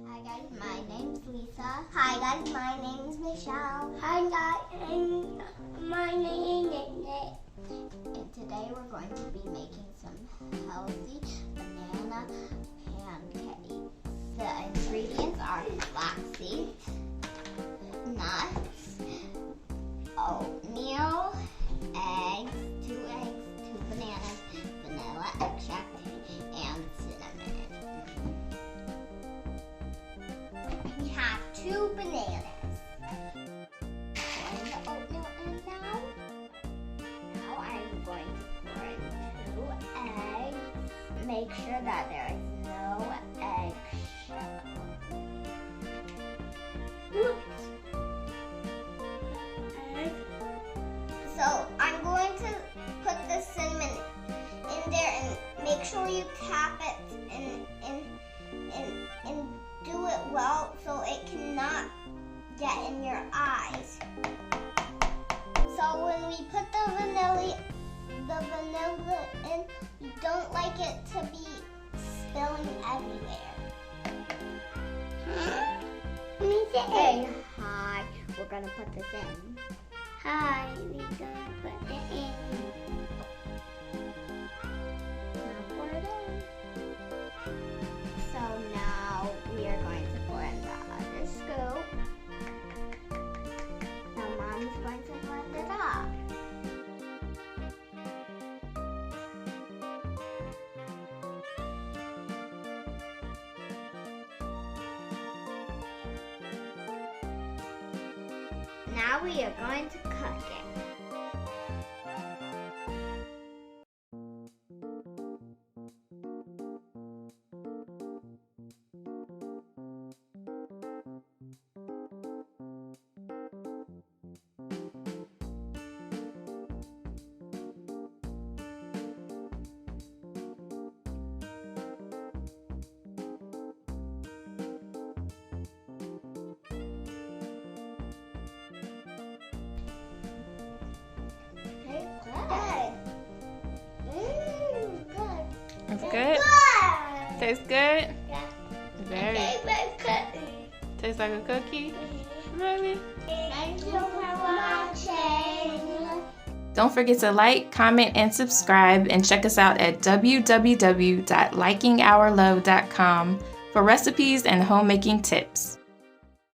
Hi guys, my name's Lisa. Hi guys, my name's Michelle. Hi guys, and my name is Nick. And today we're going to be making some healthy banana pancakes. The ingredients are flax seeds, nuts, oatmeal, eggs, 2 bananas, vanilla extract, and cinnamon. We have 2 bananas. Pour in the oatmeal in now. Now I'm going to pour in 2 eggs. Make sure that there is no egg shell. Oops. So I'm going to put the cinnamon in there and make sure you tap it and do it well so it cannot get in your eyes. So when we put the vanilla in, you don't like it to be spilling everywhere. Let me say hi. We're gonna put this in. Hi, we're gonna put it in. Now pour it in. So now we are going to pour in the other scoop. Now Mom's going to blend it up. Now we are going to cook it. It's good? Tastes good? Yeah. Very. Tastes like a cookie? Really? Thank you for watching. Don't forget to like, comment, and subscribe, and check us out at www.likingourlove.com for recipes and homemaking tips.